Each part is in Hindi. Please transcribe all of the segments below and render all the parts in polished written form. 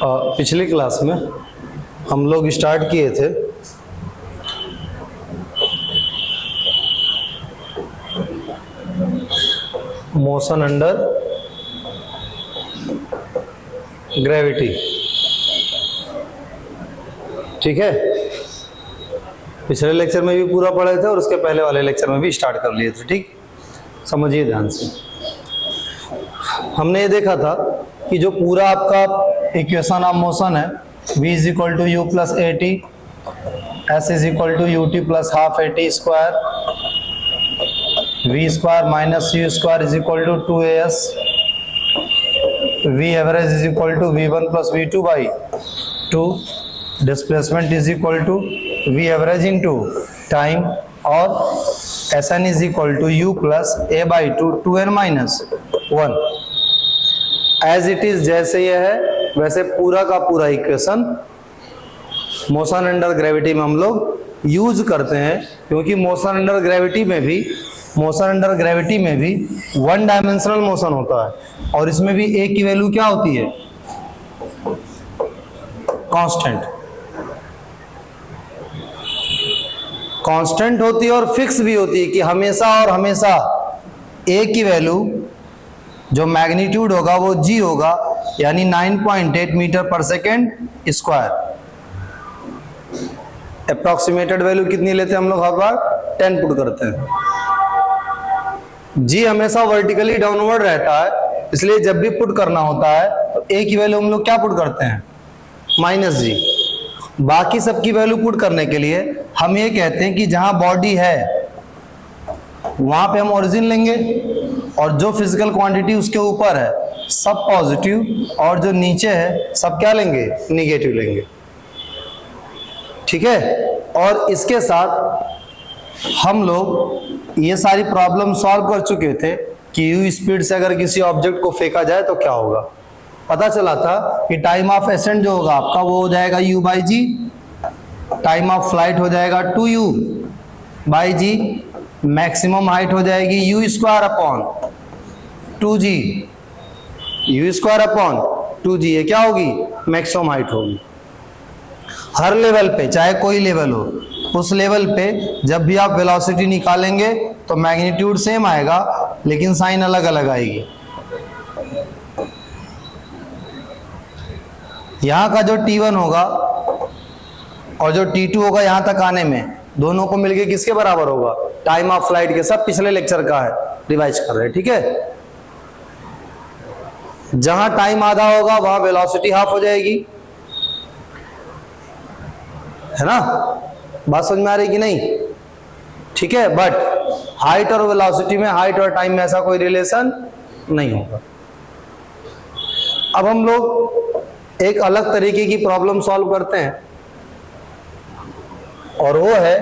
पिछली क्लास में हम लोग स्टार्ट किए थे मोशन अंडर ग्रेविटी। ठीक है, पिछले लेक्चर में भी पूरा पढ़े थे और उसके पहले वाले लेक्चर में भी स्टार्ट कर लिए थे। ठीक, समझिए ध्यान से। हमने ये देखा था कि जो पूरा आपका इक्वेशन ऑफ मोशन है v is equal to u plus a t, s is equal to u t plus half a t square, v square minus u square is equal to 2as, v average is equal to v1 plus v2 by 2, displacement is equal to v average into time, और Sn is equal to u plus a by 2n minus 1। As it is, जैसे ये है वैसे पूरा का पूरा इक्वेशन मोशन अंडर ग्रेविटी में हम लोग यूज करते हैं, क्योंकि मोशन अंडर ग्रेविटी में भी वन डायमेंशनल मोशन होता है और इसमें भी ए की वैल्यू क्या होती है? कांस्टेंट होती है और फिक्स भी होती है कि हमेशा और हमेशा ए की वैल्यू जो मैग्नीट्यूड होगा वो जी होगा, यानी 9.8 मीटर पर सेकेंड स्क्वायर। अप्रोक्सीमेटेड वैल्यू कितनी लेते हैं हम लोग? हर बार 10 पुट करते हैं। जी हमेशा वर्टिकली डाउनवर्ड रहता है, इसलिए जब भी पुट करना होता है तो ए की वैल्यू हम लोग क्या पुट करते हैं? माइनस जी। बाकी सबकी वैल्यू पुट करने के लिए हम ये कहते हैं कि जहां बॉडी है वहां पे हम ओरिजिन लेंगे और जो फिजिकल क्वांटिटी उसके ऊपर है सब पॉजिटिव, और जो नीचे है सब क्या लेंगे? निगेटिव लेंगे। ठीक है, और इसके साथ हम लोग ये सारी प्रॉब्लम सॉल्व कर चुके थे कि यू स्पीड से अगर किसी ऑब्जेक्ट को फेंका जाए तो क्या होगा। पता चला था कि टाइम ऑफ एसेंट जो होगा आपका वो हो जाएगा u by g, time of flight हो जाएगा 2u by ji, maximum height हो जाएगी u square upon 2g, u square upon 2g, ये क्या होगी? मैक्सिमम हाइट होगी। हर लेवल पे, चाहे कोई लेवल हो, उस लेवल पे जब भी आप वेलोसिटी निकालेंगे तो मैग्नीट्यूड सेम आएगा लेकिन साइन अलग अलग आएगी। यहाँ का जो T1 होगा और जो T2 होगा यहाँ तक आने में, दोनों को मिलके किसके बराबर होगा? टाइम ऑफ फ्लाइट के। सब पिछले लेक्चर का है, रिवाइज कर रहे हैं। ठीक है, जहां टाइम आधा होगा वहां वेलोसिटी हाफ हो जाएगी, है ना? बात समझ में आ रही कि नहीं? ठीक है, बट हाइट और वेलोसिटी में, हाइट और टाइम में ऐसा कोई रिलेशन नहीं होगा। अब हम लोग एक अलग तरीके की प्रॉब्लम सॉल्व करते हैं और वो है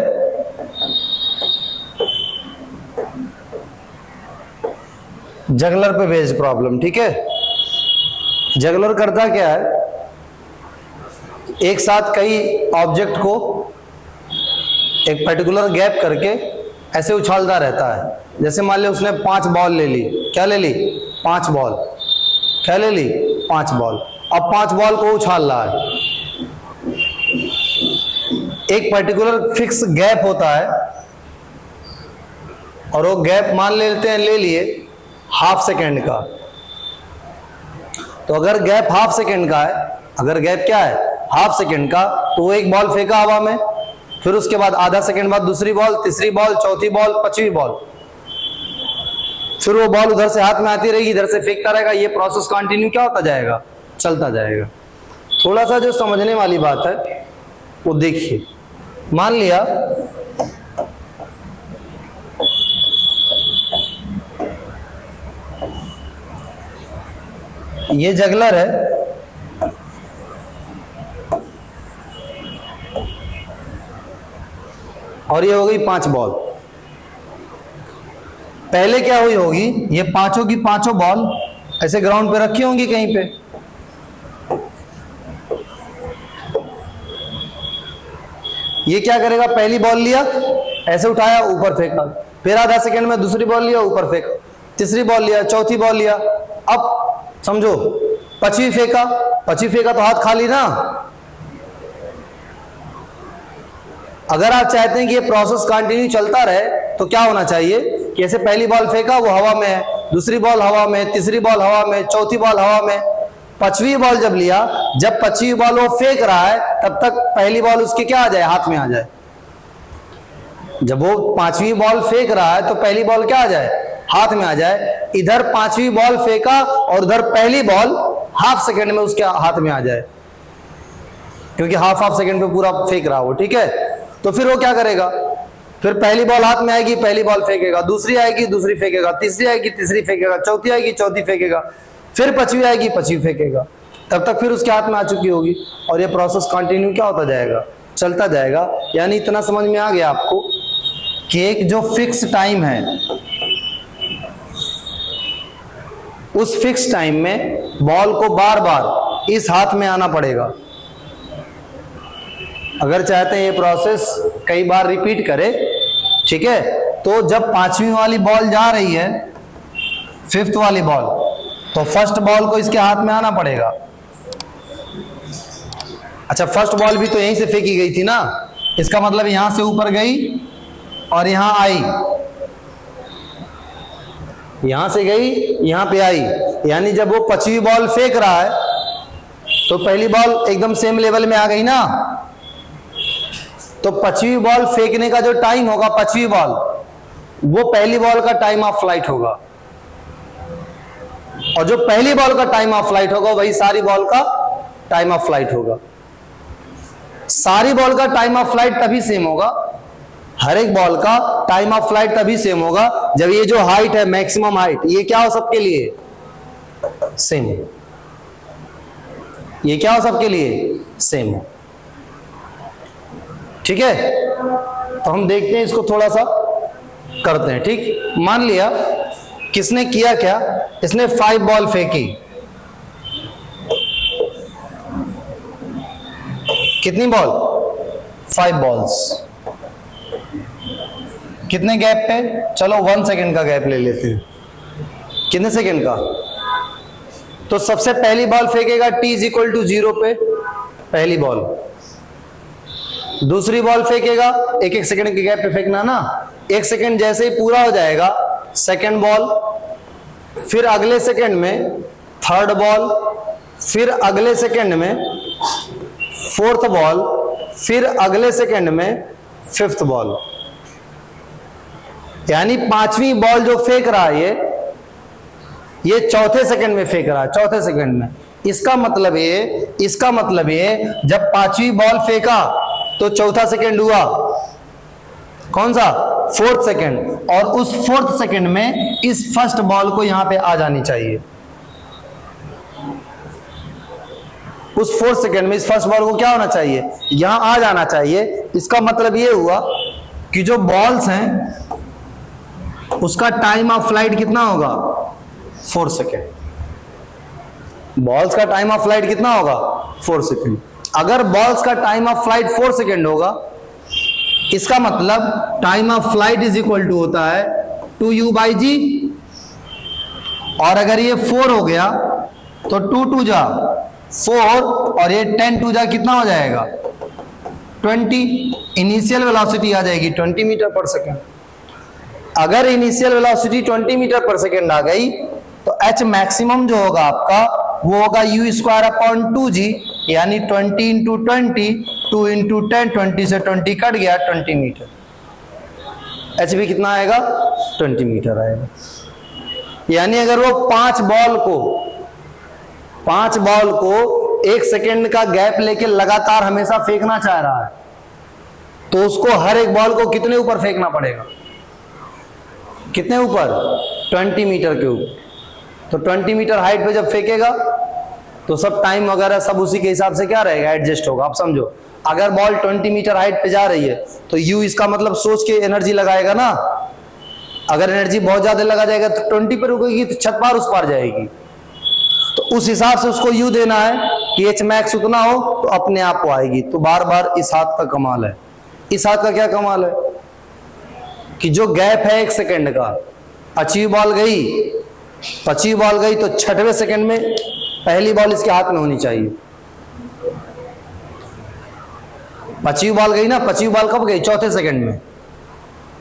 जगलर पे बेस्ड प्रॉब्लम। ठीक है, जगलर करता क्या है? एक साथ कई ऑब्जेक्ट को एक पर्टिकुलर गैप करके ऐसे उछालता रहता है। जैसे मान लो उसने 5 बॉल ले ली। क्या ले ली? 5 बॉल। क्या ले ली? 5 बॉल। अब 5 बॉल को उछाल रहा है। एक पर्टिकुलर फिक्स गैप होता है और वो गैप मान लेते हैं, ले लिए हाफ सेकेंड का। तो अगर गैप हाफ सेकेंड का है, अगर गैप क्या है? हाफ सेकेंड का, तो वो एक बॉल फेंका हवा में, फिर उसके बाद आधा सेकेंड बाद दूसरी बॉल, तीसरी बॉल, चौथी बॉल, 5वीं बॉल, फिर वो बॉल उधर से हाथ में आती रहेगी, इधर से फेंकता रहेगा। ये प्रोसेस कंटिन्यू क्या होता जाएगा? चलता जाएगा। थोड़ा सा जो समझने वाली बात है वो देखिए। मान लिया ये जगलर है और ये हो गई 5 बॉल। पहले क्या हुई होगी? ये पांचों की पांचों बॉल ऐसे ग्राउंड पे रखी होंगी कहीं पे। ये क्या करेगा? पहली बॉल लिया, ऐसे उठाया, ऊपर फेंका, फिर आधा सेकंड में दूसरी बॉल लिया, ऊपर फेंका, तीसरी बॉल लिया, चौथी बॉल लिया, अब समझो 5वीं फेंका, 5वीं फेंका तो हाथ खाली ना। अगर आप चाहते हैं कि ये प्रोसेस कंटिन्यू चलता रहे तो क्या होना चाहिए कि ऐसे पहली बॉल फेंका वो हवा में है, दूसरी बॉल हवा में, तीसरी बॉल हवा में, चौथी बॉल हवा में, 5वीं बॉल जब लिया, जब 5वीं बॉल वो फेंक रहा है तब तक पहली बॉल उसकी क्या आ जाए, हाथ में आ जाए। जब वो 5वीं बॉल फेंक रहा है तो पहली बॉल क्या आ जाए, हाथ में आ जाए। इधर 5वीं बॉल फेंका और उधर पहली बॉल हाफ सेकंड में उसके हाथ में आ जाए, क्योंकि हाफ सेकंड पे पूरा फेंक रहा हो, ठीक है। तो फिर वो क्या करेगा, फिर पहली बॉल हाथ में आएगी, पहली बॉल फेंकेगा, दूसरी आएगी, दूसरी फेंकेगा, तीसरी आएगी, तीसरी फेंकेगा, चौथी आएगी, चौथी फेंकेगा, फिर 5वीं आएगी, 5वीं फेंकेगा, तब तक फिर उसके हाथ में आ चुकी होगी। और ये प्रोसेस कंटिन्यू क्या होता जाएगा, चलता जाएगा। यानी इतना समझ में आ गया आपको कि एक जो फिक्स टाइम है, उस फिक्स टाइम में बॉल को बार बार इस हाथ में आना पड़ेगा। अगर चाहते हैं ये प्रोसेस कई बार रिपीट करे, ठीक है, तो जब 5वीं वाली बॉल जा रही है, 5th वाली बॉल, तो फर्स्ट बॉल को इसके हाथ में आना पड़ेगा। अच्छा, फर्स्ट बॉल भी तो यहीं से फेंकी गई थी ना, इसका मतलब यहां से ऊपर गई और यहां आई, यहां से गई यहां पे आई। यानी जब वो 5वीं बॉल फेंक रहा है तो पहली बॉल एकदम सेम लेवल में आ गई ना। तो 5वीं बॉल फेंकने का जो टाइम होगा, 5वीं बॉल, वो पहली बॉल का टाइम ऑफ फ्लाइट होगा, और जो पहली बॉल का टाइम ऑफ फ्लाइट होगा वही सारी बॉल का टाइम ऑफ फ्लाइट होगा। सारी बॉल का टाइम ऑफ फ्लाइट तभी सेम होगा, हर एक बॉल का टाइम ऑफ फ्लाइट तभी सेम होगा जब ये जो हाइट है, मैक्सिमम हाइट, ये क्या हो सबके लिए सेम हो। ये क्या हो सबके लिए सेम हो, ठीक है। तो हम देखते हैं इसको, थोड़ा सा करते हैं, ठीक। मान लिया किसने किया क्या, इसने 5 बॉल फेंकी, कितनी बॉल, 5 बॉल्स, कितने गैप पे, चलो 1 सेकेंड का गैप ले लेते हैं। कितने सेकेंड का, तो सबसे पहली बॉल फेंकेगा t = 0 पे, पहली बॉल। दूसरी बॉल फेंकेगा, 1-1 सेकेंड के गैप पे फेंकना ना, 1 सेकेंड जैसे ही पूरा हो जाएगा, सेकेंड बॉल, फिर अगले सेकेंड में थर्ड बॉल, फिर अगले सेकेंड में 4th बॉल, फिर अगले सेकेंड में 5th बॉल। यानी 5वीं बॉल जो फेंक रहा है ये चौथे सेकंड में फेंक रहा है, चौथे सेकंड में। इसका मतलब ये जब 5वीं बॉल फेंका तो चौथा सेकंड हुआ, कौन सा, 4th सेकंड, और उस 4th सेकंड में इस फर्स्ट बॉल को यहां पे आ जानी चाहिए। उस 4th सेकंड में इस फर्स्ट बॉल को क्या होना चाहिए, यहां आ जाना चाहिए। इसका मतलब ये हुआ कि जो बॉल्स हैं उसका टाइम ऑफ फ्लाइट कितना होगा, 4 सेकेंड। बॉल्स का टाइम ऑफ फ्लाइट कितना होगा, 4 सेकेंड। अगर बॉल्स का टाइम ऑफ फ्लाइट 4 सेकेंड होगा, इसका मतलब time of flight is equal to होता है 2u/g, और अगर ये 4 हो गया तो 2 जा 4, और ये 10 जा कितना हो जाएगा, 20। इनिशियल वेलोसिटी आ जाएगी 20 मीटर पर सेकेंड। अगर इनिशियल वेलोसिटी 20 मीटर पर सेकेंड आ गई तो h मैक्सिमम जो होगा आपका वो होगा u²/2g, यानी 20 × 20, 2 × 10, 20 से 20 कट गया, 20 मीटर। h भी कितना आएगा, 20 मीटर आएगा। यानी अगर वो 5 बॉल को 1 सेकेंड का गैप लेके लगातार हमेशा फेंकना चाह रहा है, तो उसको हर एक बॉल को कितने ऊपर फेंकना पड़ेगा, कितने ऊपर, 20 मीटर के ऊपर। तो 20 मीटर हाइट पे जब फेंकेगा तो सब टाइम वगैरह सब उसी के हिसाब से क्या रहेगा, एडजस्ट होगा। आप समझो, अगर बॉल 20 मीटर हाइट पे जा रही है तो यू इसका मतलब सोच के एनर्जी लगाएगा ना। अगर एनर्जी बहुत ज्यादा लगा जाएगा तो 20 पर रुकेगी तो छत पार उस पार जाएगी, तो उस हिसाब से उसको यू देना है कि एच मैक्स उतना हो तो अपने आप वो आएगी। तो बार बार इस हाथ का कमाल है। इस हाथ का क्या कमाल है कि जो गैप है 1 सेकेंड का, 5वीं बॉल गई तो 6वें सेकेंड में पहली बॉल इसके हाथ में होनी चाहिए। 25वीं बॉल गई ना, 25वीं बॉल कब गई? चौथे सेकंड में।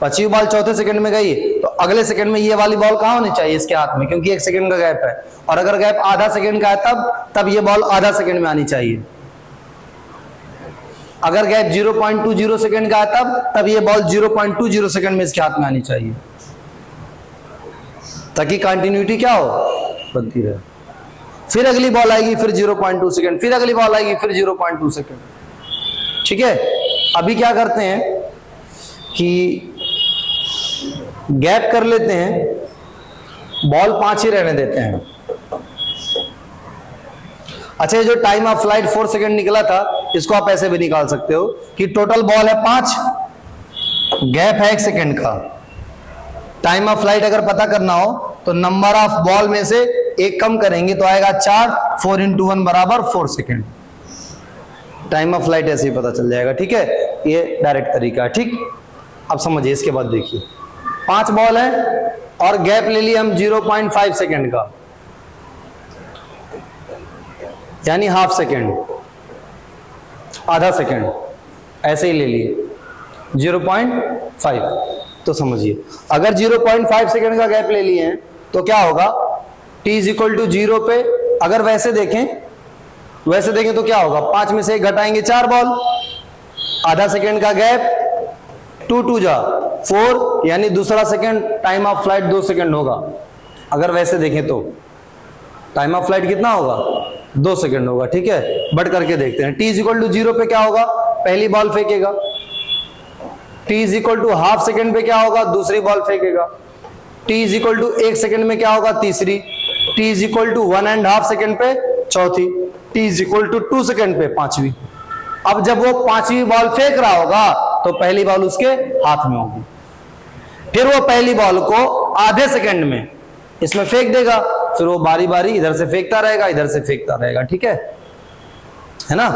25वीं बॉल चौथे सेकंड में गई तो अगले सेकंड में ये वाली बॉल कहाँ होनी चाहिए? इसके हाथ में, क्योंकि 1 सेकंड का गैप है। और अगर गैप आधा सेकंड का है तब ये बॉल आधा सेकंड में आनी चाहिए। अगर गैप 0.20 सेकंड का है तब ये बॉल 0.20 सेकंड में इसके हाथ में आनी चाहिए, ताकि कंटिन्यूटी क्या हो? बनती रहे। फिर अगली बॉल आएगी, फिर 0.2 सेकंड, फिर अगली बॉल आएगी, फिर 0.2 सेकंड। ठीक है, अभी क्या करते हैं कि गैप कर लेते हैं, बॉल 5 ही रहने देते हैं। अच्छा, ये जो टाइम ऑफ फ्लाइट 4 सेकंड निकला था, इसको आप ऐसे भी निकाल सकते हो कि टोटल बॉल है 5, गैप है 1 सेकंड का। टाइम ऑफ फ्लाइट अगर पता करना हो तो नंबर ऑफ बॉल में से 1 कम करेंगे तो आएगा 4, 4 × 1 बराबर 4 सेकंड। टाइम ऑफ फ्लाइट ऐसे ही पता चल जाएगा। ठीक है, ये डायरेक्ट तरीका है। ठीक, अब समझिए। इसके बाद देखिए, 5 बॉल है और गैप ले लिया हम 0.5 सेकंड का, यानी हाफ सेकंड, आधा सेकंड, ऐसे ही ले लिए 0.5। तो समझिए, अगर 0.5 सेकंड का गैप ले लिए हैं तो क्या होगा? t = 0 पे अगर वैसे देखें तो क्या होगा? 5 में से 1 घटाएंगे, 4 बॉल, आधा सेकंड का गैप, 2 2 जा 4, यानी दूसरा second time of flight 2 second होगा। अगर वैसे देखें तो टाइम ऑफ फ्लाइट कितना होगा? 2 सेकंड होगा। ठीक है, बढ़ करके देखते हैं। t = 0 पे क्या होगा? पहली बॉल फेंकेगा। t = हाफ सेकंड पे क्या होगा? दूसरी बॉल फेंकेगा। t = 1 सेकंड में क्या होगा? तीसरी। t = 1.5 सेकंड पे चौथी। t = 2 सेकंड पे पांचवी। अब जब वो 5वीं बॉल फेंक रहा होगा तो पहली बॉल उसके हाथ में होगी। फिर वो पहली बॉल को आधे सेकंड में इसमें फेंक देगा, फिर वो बारी बारी इधर से फेंकता रहेगा, इधर से फेंकता रहेगा। ठीक है ना?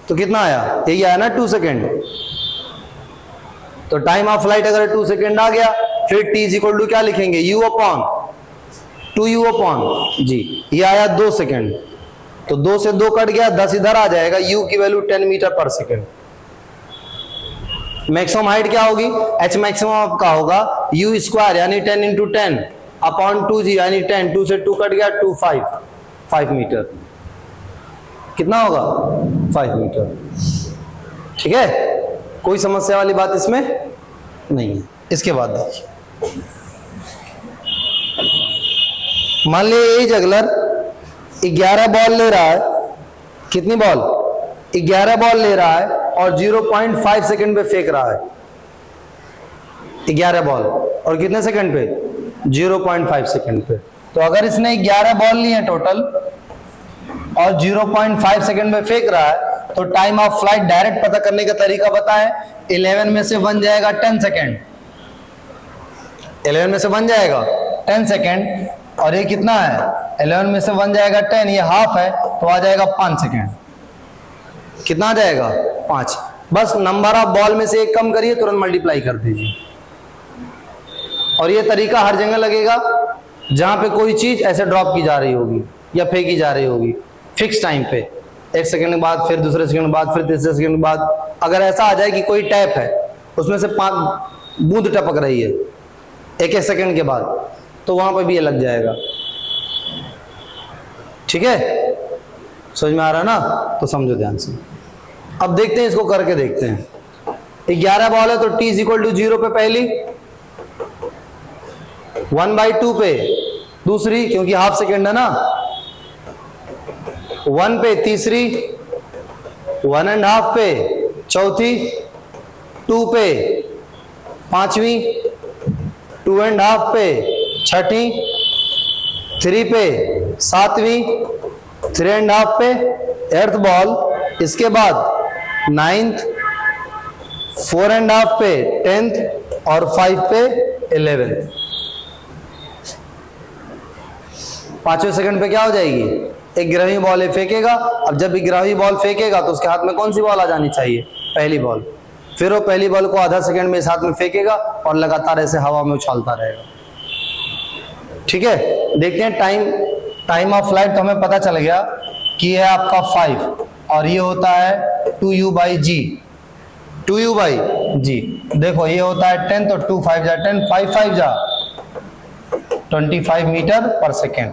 तो कितना आया? यही आया ना, 2 सेकंड। तो टाइम ऑफ फ्लाइट अगर 2 सेकंड आ गया, फिर t = क्या लिखेंगे? u/2u/, जी, ये आया 2 सेकंड। तो 2 से 2 कट गया, 10 इधर आ जाएगा। u की वैल्यू 10 मीटर पर सेकंड। मैक्सिमम हाइट क्या होगी? h मैक्सिमम आपका होगा u² यानी 10 × 10 अपॉन 2g यानी 10। 2 से 2 कट गया, 2 5 मीटर। कितना होगा? 5 मीटर। ठीक है, कोई समस्या वाली बात इसमें नहीं है। इसके बाद देखिए, मान लीजिए ये जगलर 11 बॉल ले रहा है। कितनी बॉल? 11 बॉल ले रहा है और 0.5 सेकंड पे फेंक रहा है। 11 बॉल और कितने सेकंड पे? 0.5 सेकंड पे। तो अगर इसने 11 बॉल ली है टोटल और 0.5 सेकंड पे फेंक रहा है, तो टाइम ऑफ फ्लाइट डायरेक्ट पता करने का तरीका बताएं। 11 में से 1 जाएगा 10 सेकंड। 11 में से 1 जाएगा 10 सेकंड, और ये कितना है? 11 में से 1 जाएगा 10, ये हाफ है, तो आ जाएगा 5 सेकंड। कितना आ जाएगा? 5। बस नंबर ऑफ बॉल में से 1 कम करिए, तुरंत मल्टीप्लाई कर दीजिए। और ये तरीका हर जगह लगेगा जहां पे कोई चीज ऐसे ड्रॉप की जा रही होगी या फेंकी जा रही होगी फिक्स टाइम पे। 1 सेकंड के बाद, फिर दूसरे सेकंड बाद, फिर तीसरे सेकंड बाद। अगर ऐसा आ जाए कि कोई टैप है, उसमें से 5 बूंद टपक रही है 1 सेकंड के बाद, तो वहां पे भी ये लग जाएगा। ठीक है, समझ में आ रहा है ना? तो समझो ध्यान से। अब देखते हैं, इसको करके देखते हैं। 11 बॉल है तो t = 0 पे पहली, 1/2 पे दूसरी, क्योंकि हाफ सेकंड है ना, 1 पे तीसरी, 1.5 पे चौथी, 2 पे पांचवी, 2.5 पे छठी, 3 पे सातवीं, 3.5 पे 8th बॉल। इसके बाद 9th, 4.5 पे 10th और 5 पे 11th। 5वें सेकंड पे क्या हो जाएगी? 11वीं बॉल ये फेंकेगा। अब जब 11वीं बॉल फेंकेगा तो उसके हाथ में कौन सी बॉल आ जानी चाहिए? पहली बॉल। फिर वो पहली बॉल को आधा सेकंड में इस हाथ में फेंकेगा और लगातार ऐसे हवा में उछालता रहेगा। ठीक है, देखते हैं टाइम टाइम ऑफ फ्लाइट तो हमें पता चल गया कि है आपका 5 और ये होता है 2u by ji, 2u by जी। देखो ये होता है 10 तो 2 5 जा 10, 5 5 जा 25 मीटर पर सेकेंड,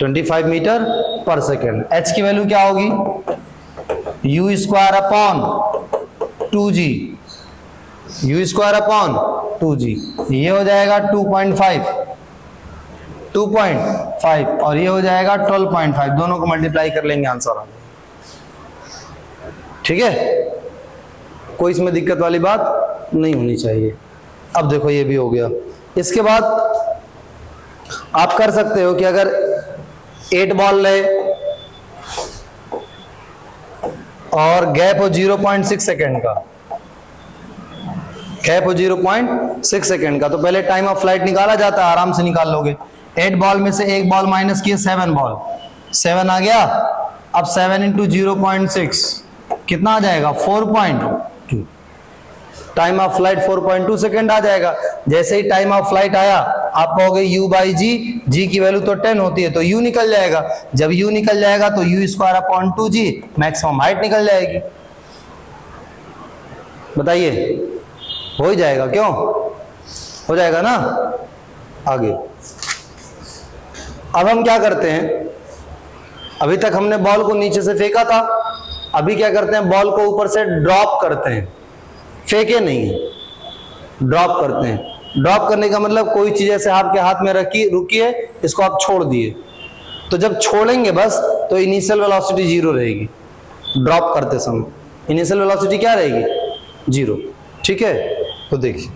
25 मीटर पर सेकेंड। h की वैल्यू क्या होगी, u square upon 2g, u square upon 2g, ये हो जाएगा 2.5 और ये हो जाएगा 12.5, दोनों को मल्टीप्लाई कर लेंगे आंसर आ जाएगा। ठीक है, कोई इसमें दिक्कत वाली बात नहीं होनी चाहिए। अब देखो ये भी हो गया। इसके बाद आप कर सकते हो कि अगर 8 बॉल ले और गैप हो 0.6 सेकेंड का, गैप हो 0.6 सेकेंड का, तो पहले टाइम ऑफ फ्लाइट निकाला जाता है, आराम से निकाल लोगे। 8 बॉल में से एक बॉल माइनस किए 7 बॉल, 7 आ गया। अब 7 इंटू 0.6 कितना आ जाएगा, 4.2। टाइम ऑफ फ्लाइट 4.2 सेकेंड आ जाएगा। जैसे ही टाइम ऑफ फ्लाइट आया आप कहोगे u बाई जी, जी की वैल्यू तो 10 होती है तो u निकल जाएगा। जब u निकल जाएगा तो u square upon 2g, maximum height निकल जाएगी। बताइए, हो ही जाएगा, क्यों हो जाएगा ना। आगे अब हम क्या करते हैं, अभी तक हमने बॉल को नीचे से फेंका था, अभी क्या करते हैं, बॉल को ऊपर से ड्रॉप करते हैं, फेंके नहीं, ड्रॉप करते हैं। ड्रॉप करने का मतलब कोई चीज ऐसे आपके हाथ में रखी, रुकिए, इसको आप छोड़ दिए, तो जब छोड़ेंगे बस तो इनिशियल वेलोसिटी 0 रहेगी। ड्रॉप करते समय इनिशियल वेलोसिटी क्या रहेगी, 0। ठीक है, तो देखिए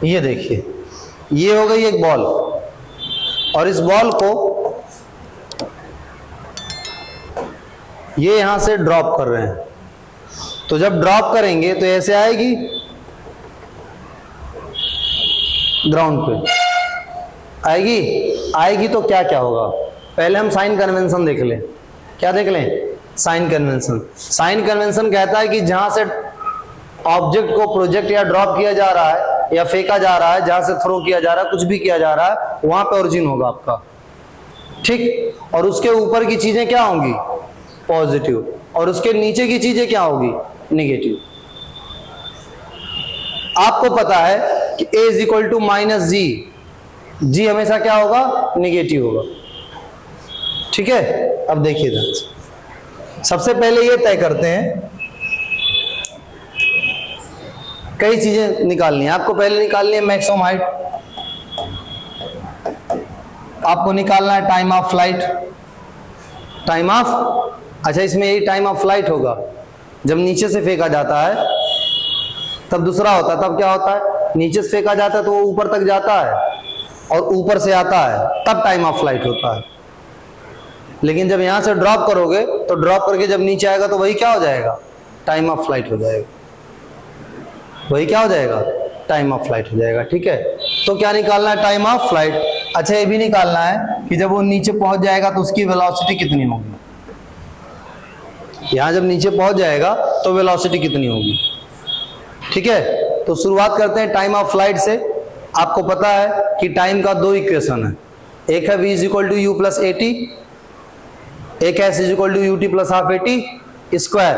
ये देखिए, ये हो गई एक बॉल और इस बॉल को ये यहां से ड्रॉप कर रहे हैं, तो जब ड्रॉप करेंगे तो ऐसे आएगी ग्राउंड पे, आएगी तो क्या क्या होगा, पहले हम साइन कन्वेंशन देख लें। क्या देख लें, साइन कन्वेंशन। साइन कन्वेंशन कहता है कि जहां से ऑब्जेक्ट को प्रोजेक्ट या ड्रॉप किया जा रहा है या फेंका जा रहा है, जहां से थ्रो किया जा रहा है, कुछ भी किया जा रहा है, वहां पे ओरिजिन होगा आपका। ठीक, और उसके ऊपर की चीजें क्या होंगी, पॉजिटिव, और उसके नीचे की चीजें क्या होगी, नेगेटिव। आपको पता है कि a is equal to minus g, g हमेशा क्या होगा, नेगेटिव होगा। ठीक है, अब देखिए सबसे पहले ये तय करते हैं, कई चीजें निकालनी है आपको। पहले निकालनी है मैक्सिमम हाइट, आपको निकालना है time of flight, time of, अच्छा इसमें यही टाइम ऑफ फ्लाइट होगा। जब नीचे से फेंका जाता है तब दूसरा होता है, तब क्या होता है, नीचे से फेंका जाता है तो वो ऊपर तक जाता है और ऊपर से आता है, तब टाइम ऑफ फ्लाइट होता है। लेकिन जब यहां से ड्रॉप करोगे तो ड्रॉप करके जब नीचे आएगा तो वही क्या हो जाएगा, टाइम ऑफ फ्लाइट हो जाएगा, वही क्या हो जाएगा, टाइम ऑफ फ्लाइट हो जाएगा। ठीक है, तो क्या निकालना है, टाइम ऑफ फ्लाइट। अच्छा ये भी निकालना है कि जब वो नीचे पहुंच जाएगा तो उसकी वेलोसिटी कितनी होगी, यहां जब नीचे पहुंच जाएगा तो वेलोसिटी कितनी होगी। ठीक है, तो शुरुआत करते हैं टाइम ऑफ फ्लाइट से। आपको पता है कि टाइम का 2 इक्वेशन है, एक है v is equal to u plus a t, एक है s is equal to u t plus half a t square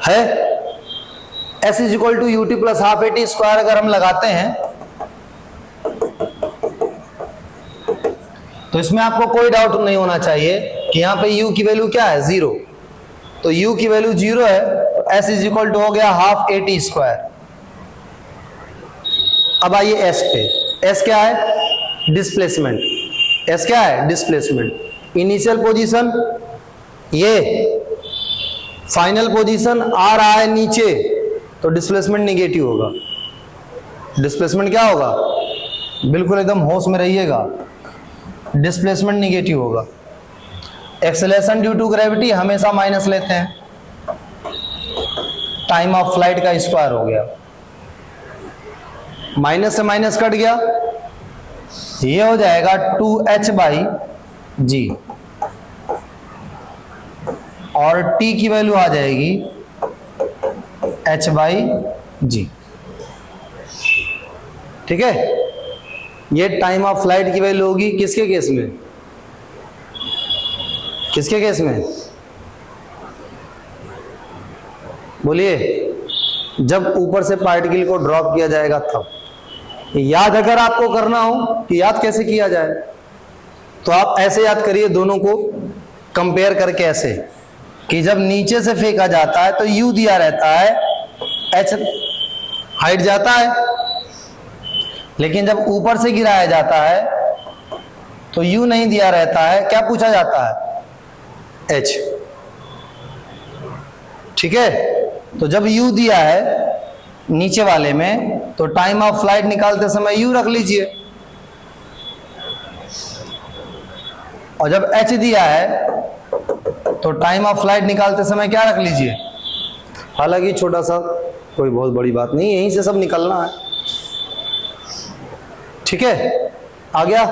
है। s is equal to u t plus half a t square अगर हम लगाते हैं तो इसमें आपको कोई डाउट नहीं होना चाहिए कि यहां पे u की वैल्यू क्या है, 0। तो u की वैल्यू 0 है तो s इज इक्वल टू हो गया हाफ ए टी स्क्वायर। अब आइए s पे, s क्या है, डिस्प्लेसमेंट। s क्या है, डिस्प्लेसमेंट। इनिशियल पोजीशन ये, फाइनल पोजीशन आ रहा है नीचे तो डिस्प्लेसमेंट निगेटिव होगा। डिस्प्लेसमेंट क्या होगा, बिल्कुल एकदम होश में रहिएगा, डिस्प्लेसमेंट निगेटिव होगा। एक्सेलरेशन ड्यू टू ग्रेविटी हमेशा माइनस लेते हैं, टाइम ऑफ फ्लाइट का स्क्वायर हो गया, माइनस से माइनस कट गया, ये हो जाएगा 2h/g और t की वैल्यू आ जाएगी h/g। ठीक है, ये टाइम ऑफ फ्लाइट की वैल्यू होगी किसके केस में, किसके केस में बोलिए, जब ऊपर से पार्टिकल को ड्रॉप किया जाएगा तब। याद अगर आपको करना हो कि याद कैसे किया जाए तो आप ऐसे याद करिए, दोनों को कंपेयर करके ऐसे कि जब नीचे से फेंका जाता है तो u दिया रहता है, h हाइट जाता है, लेकिन जब ऊपर से गिराया जाता है तो u नहीं दिया रहता है, क्या पूछा जाता है, h। ठीक है, तो जब u दिया है नीचे वाले में तो टाइम ऑफ फ्लाइट निकालते समय u रख लीजिए, और जब h दिया है तो टाइम ऑफ फ्लाइट निकालते समय क्या रख लीजिए। हालांकि छोटा सा कोई बहुत बड़ी बात नहीं, यहीं से सब निकलना है। ठीक है, आ गया।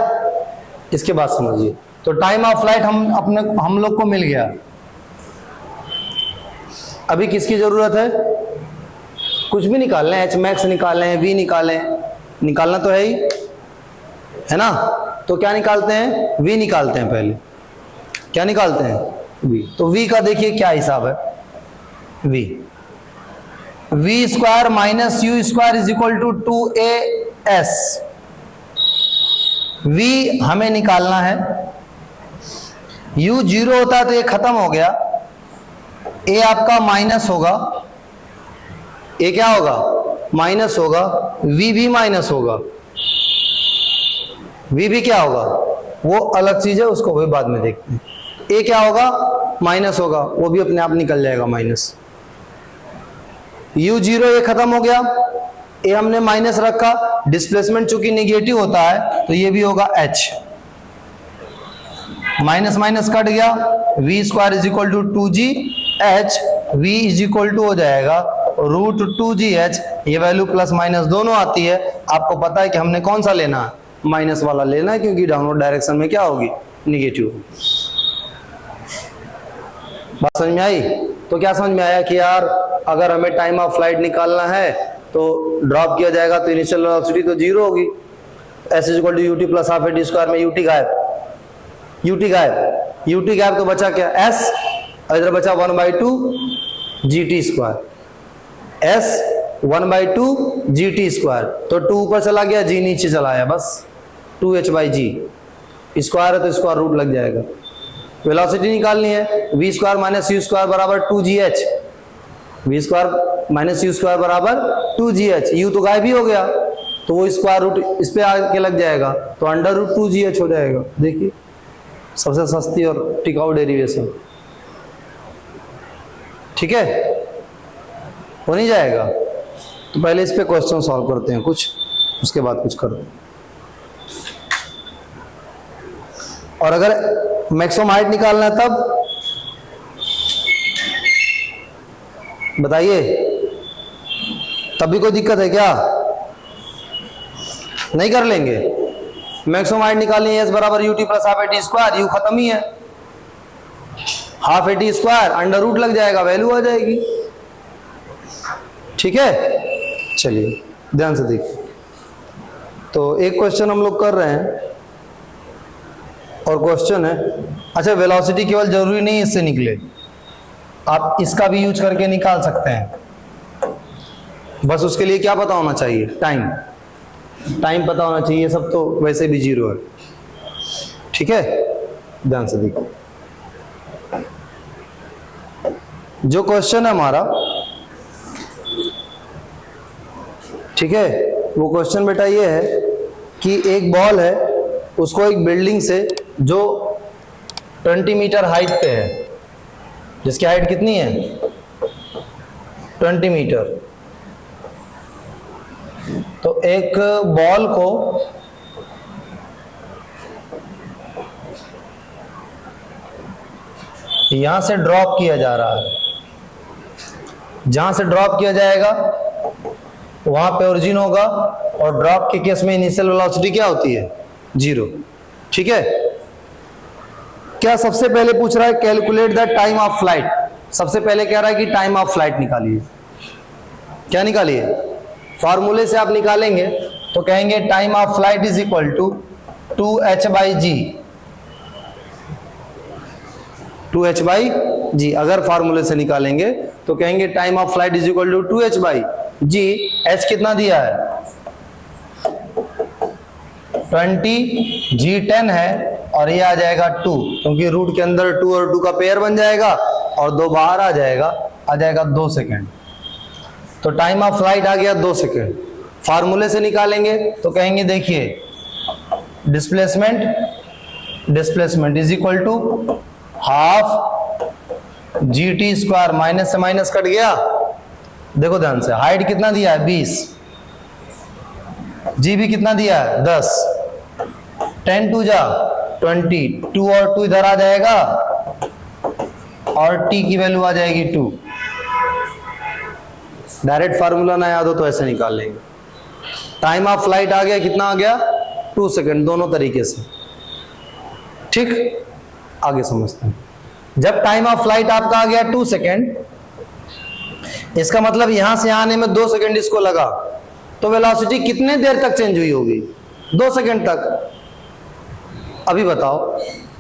इसके बाद समझिए, तो टाइम ऑफ फ्लाइट हम लोग को मिल गया। अभी किसकी जरूरत है, कुछ भी निकालना है, एच मैक्स निकालें, वी निकालें, निकालना तो है ही, है ना। तो क्या निकालते हैं, वी निकालते हैं पहले। क्या निकालते हैं, वी। तो वी का देखिए क्या हिसाब है, v square minus u square is equal to 2as। V हमें निकालना है, u 0 होता है तो ये खत्म हो गया, a आपका माइनस होगा, a क्या होगा, माइनस होगा, v भी माइनस होगा, v भी क्या होगा, वो अलग चीज है, उसको भी बाद में देखते हैं। a क्या होगा, माइनस होगा, वो भी अपने आप निकल जाएगा माइनस। u 0 ये खत्म हो गया, a हमने माइनस रखा, डिस्प्लेसमेंट चूंकि निगेटिव होता है तो ये भी होगा h, माइनस माइनस कट गया, v square is equal to 2gh, v is equal to हो जाएगा √2gh। ये वैल्यू प्लस माइनस दोनों आती है। आपको पता है कि हमने कौन सा लेना है, माइनस वाला लेना है, क्योंकि डाउनवर्ड डायरेक्शन में क्या होगी, निगेटिव। बात समझ में आई। तो क्या समझ में आया कि यार अगर हमें टाइम ऑफ फ्लाइट निकालना है तो ड्रॉप किया जाएगा तो इनिशियल वेलोसिटी तो 0 होगी, s equal to ut plus half a t square में ut गायब, ut गायब तो बचा क्या, s, और इधर बचा 1/2 gt square, s 1/2 gt square, तो 2 ऊपर चला गया, g नीचे चला आया, बस 2h/g, स्क्वायर है तो स्क्वायर रूट लग जाएगा। वेलोसिटी निकालनी है, v square minus u square बराबर 2gh, v square minus u square बराबर 2gh, u तो गायब ही हो गया तो वो स्क्वायर रूट इस पे आके लग जाएगा, तो √2gh हो जाएगा। देखिए सबसे सस्ती और टिकाऊ डेरिवेशन। ठीक है, हो नहीं जाएगा। तो पहले इस पे क्वेश्चन सॉल्व करते हैं कुछ, उसके बाद कुछ करते हैं। और अगर मैक्सिमम हाइट निकालना है तब बताइए, तब भी कोई दिक्कत है क्या, नहीं कर लेंगे। मैक्सिमम हाइट निकालनी है, s बराबर ut plus half a t square, u खत्म ही है, half a t square under root लग जाएगा, वैल्यू आ जाएगी। ठीक है, चलिए ध्यान से देखिए। तो एक क्वेश्चन हम लोग कर रहे हैं, और क्वेश्चन है, अच्छा वेलोसिटी केवल जरूरी नहीं इससे निकले, आप इसका भी यूज करके निकाल सकते हैं। बस उसके लिए क्या पता होना चाहिए, टाइम पता होना चाहिए, सब तो वैसे भी 0 है। ठीक है, ध्यान से देखिए। जो क्वेश्चन है हमारा, ठीक है, वो क्वेश्चन बेटा ये है कि एक बॉल है, उसको एक बिल्डिंग से जो 20 मीटर हाइट पे है, जिसकी हाइट कितनी है 20 मीटर, तो एक बॉल को यहां से ड्रॉप किया जा रहा है। जहां से ड्रॉप किया जाएगा वहां पे ओरिजिन होगा, और ड्रॉप के केस में इनिशियल वेलोसिटी क्या होती है, 0। ठीक है, क्या सबसे पहले पूछ रहा है calculate the time of flight. सबसे पहले कह रहा है कि टाइम ऑफ फ्लाइट निकालिए। क्या निकालिए? फॉर्मूले से आप निकालेंगे तो कहेंगे time of flight is equal to 2h/g। 2h/g अगर फॉर्मूले से निकालेंगे तो कहेंगे time of flight is equal to 2h/g। h कितना दिया है? 20, g 10 है और ये आ जाएगा 2, क्योंकि रूट के अंदर 2 और 2 का पेयर बन जाएगा और 2 बाहर आ जाएगा 2 सेकेंड। तो टाइम ऑफ फ्लाइट आ गया 2 सेकेंड। फार्मूले से निकालेंगे तो कहेंगे देखिए displacement is equal to half gt square, minus से माइनस कट गया। देखो ध्यान से, हाइट कितना दिया है? 20, जी भी कितना दिया है? 10, 10 2 जा 20, 2 और 2 इधर आ जाएगा और t की वैल्यू आ जाएगी 2। डायरेक्ट फार्मूला ना याद हो तो ऐसे निकाल लेंगे। टाइम ऑफ फ्लाइट आ गया, कितना आ गया? 2 सेकेंड, दोनों तरीके से। ठीक, आगे समझते हैं। जब टाइम ऑफ फ्लाइट आपका आ गया 2 सेकेंड, इसका मतलब यहां से आने में 2 सेकेंड इसको लगा, तो वेलोसिटी कितने देर तक चेंज हुई होगी? 2 सेकेंड तक। अभी बताओ,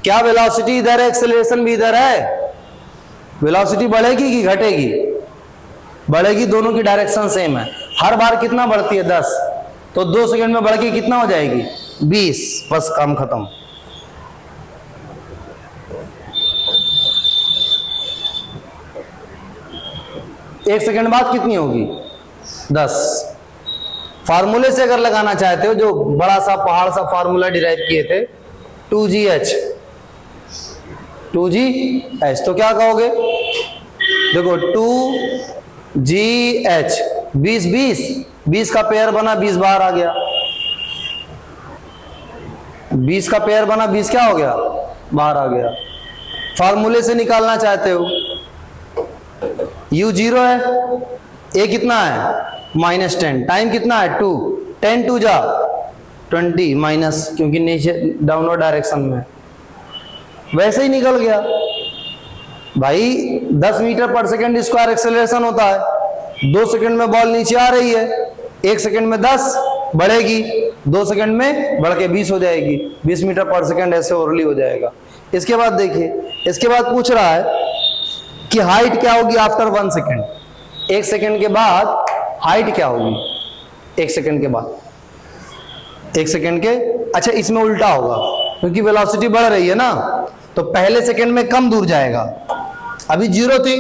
क्या वेलोसिटी इधर है, एक्सेलरेशन भी इधर है? वेलोसिटी बढ़ेगी कि घटेगी? बढ़ेगी, दोनों की डायरेक्शन सेम है। हर बार कितना बढ़ती है? 10, तो 2 सेकेंड में बढ़ के कितना हो जाएगी? 20। बस काम खत्म। एक सेकेंड बाद कितनी होगी? 10। फार्मूले से अगर लगाना चाहते हो, जो बड़ा सा पहाड़ सा फार्मूला डिराइव किए थे 2gh, तो क्या कहोगे? देखो 2gh, 20 का पेयर बना, 20 बाहर आ गया। 20 का पेयर बना, 20 क्या हो गया? बाहर आ गया। फार्मूले से निकालना चाहते हो, u 0 है, a कितना है? -10, टाइम कितना है? 2, 10 2 जा 20 माइनस, क्योंकि नीचे डाउनवर्ड डायरेक्शन में, वैसे ही निकल गया भाई। 10 मीटर पर सेकेंड स्क्वायर एक्सेलरेशन होता है। 2 सेकेंड में बॉल नीचे आ रही है, 1 सेकेंड में 10 बढ़ेगी, 2 सेकेंड में बढ़ के 20 हो जाएगी। 20 मीटर पर सेकेंड ऐसे ओरली हो जाएगा। इसके बाद देखिए, इसके बाद पूछ रहा है कि हाइट क्या होगी आफ्टर 1 सेकेंड। 1 सेकेंड के बाद हाइट क्या होगी? 1 सेकेंड के बाद, 1 सेकेंड के, अच्छा इसमें उल्टा होगा, क्योंकि वेलोसिटी बढ़ रही है ना, तो पहले सेकेंड में कम दूर जाएगा। अभी 0 थी,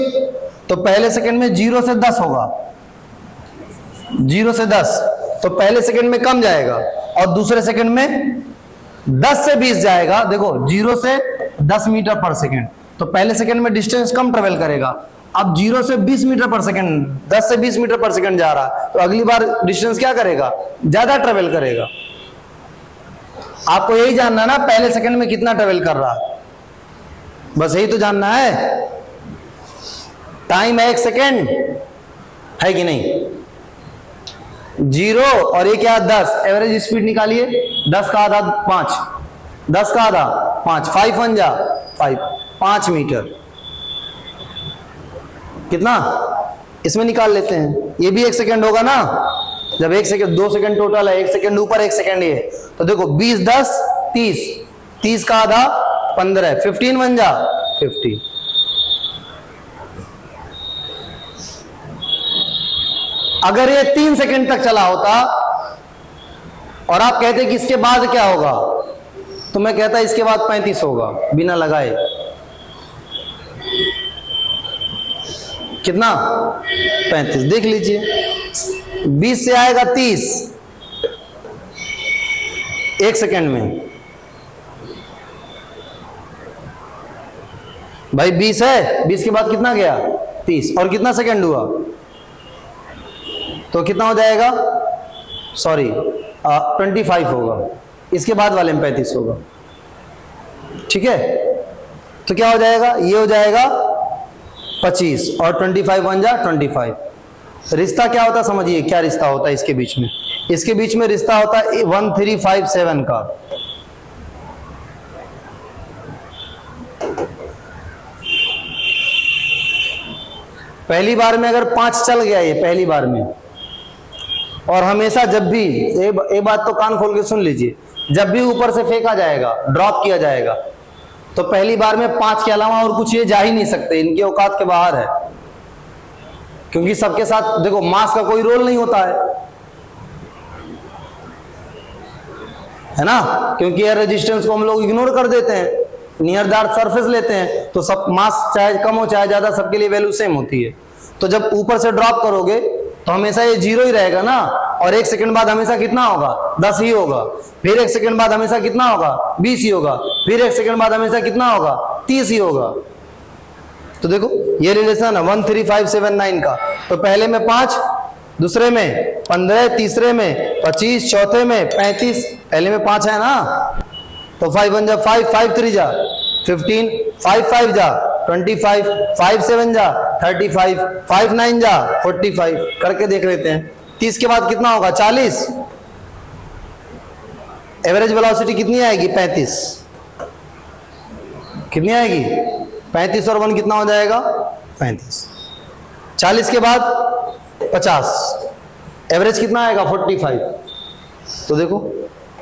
तो पहले सेकेंड में 0 से 10 होगा। 0 से 10, तो पहले सेकेंड में कम जाएगा, और दूसरे सेकेंड में 10 से 20 जाएगा। देखो 0 से 10 मीटर पर सेकेंड, तो पहले सेकेंड में डिस्टेंस कम ट्रेवल करेगा। अब 0 से 20 मीटर पर सेकेंड, 10 से 20 मीटर पर सेकेंड जा रहा है, तो अगली बार डिस्टेंस क्या करेगा? ज्यादा ट्रेवल करेगा। आपको यही जानना है ना, पहले सेकंड में कितना ट्रेवल कर रहा है, बस यही तो जानना है। टाइम है 1 सेकेंड, है कि नहीं? 0 और ये क्या? 10। एवरेज स्पीड निकालिए। 10 का आधा 5, 10 का आधा 5, 5 1 जा 5, 5 मीटर। कितना? इसमें निकाल लेते हैं। ये भी 1 सेकेंड होगा ना, जब 1 सेकेंड, 2 सेकेंड टोटल है, 1 सेकेंड ऊपर 1 सेकेंड ये, तो देखो 20 10 30, 30 का आधा 15, 15 1 जा 50। अगर ये 3 सेकेंड तक चला होता और आप कहते कि इसके बाद क्या होगा, तो मैं कहता इसके बाद 35 होगा बिना लगाए। कितना? 35। देख लीजिए, 20 से आएगा 30 1 सेकेंड में। भाई 20 है, 20 के बाद कितना गया? 30, और कितना सेकेंड हुआ? तो कितना हो जाएगा? सॉरी 25 होगा। इसके बाद वाले में 35 होगा। ठीक है, तो क्या हो जाएगा? ये हो जाएगा 25 और 25 1 जा 25। रिश्ता क्या होता समझिए, क्या रिश्ता होता है इसके बीच में? इसके बीच में रिश्ता होता है 1357 का। पहली बार में अगर 5 चल गया ये पहली बार में, और हमेशा जब भी एक बात तो कान खोल के सुन लीजिए, जब भी ऊपर से फेंका जाएगा, ड्रॉप किया जाएगा, तो पहली बार में 5 के अलावा और कुछ ये जा ही नहीं सकते, इनकी औकात के बाहर है। क्योंकि सबके साथ देखो मास का कोई रोल नहीं होता है ना, क्योंकि एयर रेजिस्टेंस को हम लोग इग्नोर कर देते हैं, नियर द अर्थ सरफेस लेते हैं, तो सब मास चाहे कम हो चाहे ज्यादा सबके लिए वैल्यू सेम होती है। तो जब ऊपर से ड्रॉप करोगे तो हमेशा ये 0 ही रहेगा ना, और 1 सेकंड बाद हमेशा कितना होगा, 10 ही होगा, फिर 1 सेकंड बाद हमेशा कितना होगा, 20 ही होगा, फिर 1 सेकंड बाद हमेशा कितना होगा, 30 ही होगा। तो देखो ये रिलेशन है 1 3 5 7 9 का। तो पहले में 5, दूसरे में 15, तीसरे में 25, चौथे में 35, पहले में 5 है ना, तो 5 1 जा 5, 5 3 जा 15, 5 5 जा 25, 5 7 जा 35, 5 9 जा 45, करके देख लेते हैं। 30 के बाद कितना होगा, 40। एवरेज वेलोसिटी कितनी आएगी, 35। कितनी आएगी, 35 और 1 कितना हो जाएगा, 35। 40 के बाद 50, एवरेज कितना आएगा, 45। तो देखो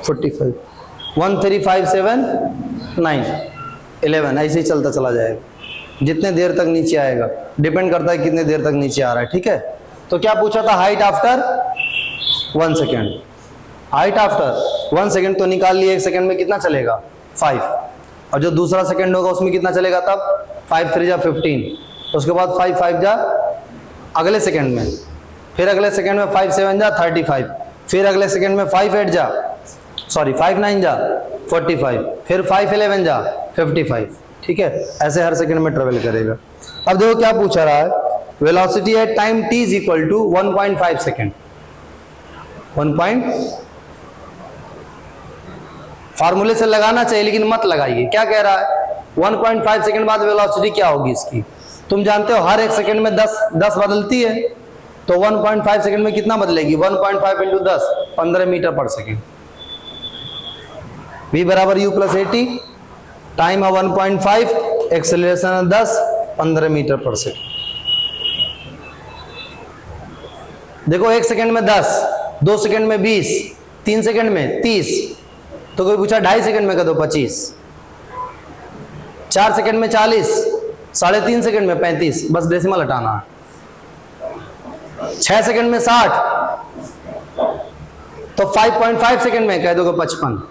45, 1 3 5 7 9 11, ऐसे ही चलता चला जाएगा जितने देर तक नीचे आएगा, डिपेंड करता है कितने देर तक नीचे आ रहा है। ठीक है, तो क्या पूछा था, height after 1 second. Height after 1 second तो निकाल लिए, 1 सेकेंड में कितना चलेगा, 5, और जो दूसरा सेकेंड होगा उसमें कितना चलेगा, तब 5 3 जा 15, उसके बाद 5 5 जा अगले सेकेंड में, फिर अगले सेकेंड में 5 7 जा 35, फिर अगले सेकेंड में 5 8 जा 5 9 जा 45, फिर 5 11 जा 55। ठीक है, ऐसे हर सेकंड में ट्रेवल करेगा। अब देखो क्या पूछा रहा है, velocity at time t is equal to 1.5 second. फार्मूले से लगाना चाहिए लेकिन मत लगाइए। क्या कह रहा है, 1.5 सेकेंड बाद वेलोसिटी क्या होगी इसकी, तुम जानते हो हर 1 सेकेंड में 10 बदलती है, तो 1.5 सेकेंड में कितना बदलेगी, 1.5 इंटू 10 15 मीटर पर सेकेंड। v बराबर u प्लस 80, टाइम है 1.5, एक्सेलरेशन है 10, 15 मीटर पर सेकेंड। देखो 1 सेकेंड में 10, 2 सेकेंड में 20, 3 सेकेंड में 30, तो कोई पूछा 2.5 सेकेंड में कर दो 25, 4 सेकेंड में 40, 3.5 सेकेंड में 35, बस डेसिमल हटाना है। 6 सेकेंड में 60, तो 5.5 सेकेंड में कह दोगे 55।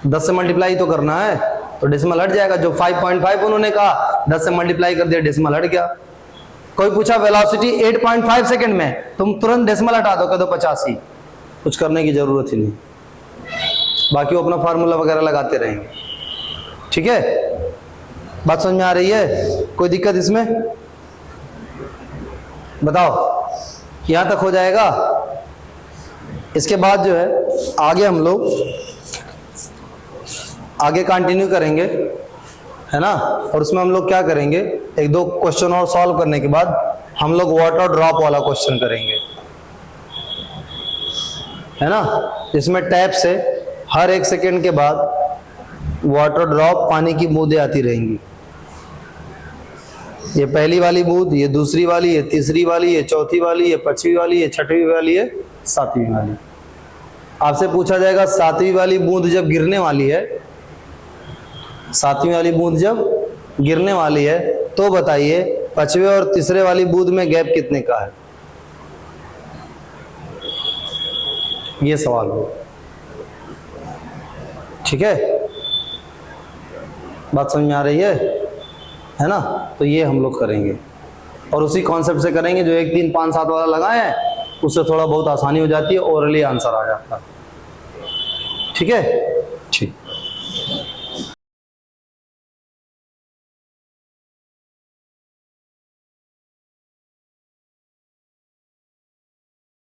10 से मल्टीप्लाई तो करना है, तो डेसिमल हट जाएगा। जो 5.5 उन्होंने कहा 10 से मल्टीप्लाई कर दिया, डेसिमल हट गया। कोई पूछा वेलोसिटी 8.5 सेकेंड में, तुम तुरंत डेसिमल हटा दो, कह दो 85, कुछ करने की जरूरत ही नहीं, बाकी वो अपना फार्मूला वगैरह लगाते रहेंगे। ठीक है, बात समझ में आ रही है, कोई दिक्कत इसमें, बताओ, यहां तक हो जाएगा। इसके बाद जो है आगे हम लोग आगे कंटिन्यू करेंगे, है ना, और उसमें हम लोग क्या करेंगे, 1-2 क्वेश्चन और सॉल्व करने के बाद हम लोग वाटर ड्रॉप वाला क्वेश्चन करेंगे, है ना, इसमें टैप से हर 1 सेकेंड के बाद वाटर ड्रॉप पानी की बूंदें आती रहेंगी। ये पहली वाली बूंद, ये दूसरी वाली, ये तीसरी वाली, ये चौथी वाली, ये 5वीं वाली, ये 6वीं वाली, ये 7वीं वाली। आपसे पूछा जाएगा 7वीं वाली बूंद जब गिरने वाली है, 7वीं वाली बूंद जब गिरने वाली है, तो बताइए 5वें और तीसरे वाली बूंद में गैप कितने का है, ये सवाल हो। ठीक है, बात समझ में आ रही है ना, तो ये हम लोग करेंगे और उसी कॉन्सेप्ट से करेंगे जो 1 3 5 7 वाला लगाए हैं, उससे थोड़ा बहुत आसानी हो जाती है, ओरली आंसर आ जाता है। ठीक है, ठीक।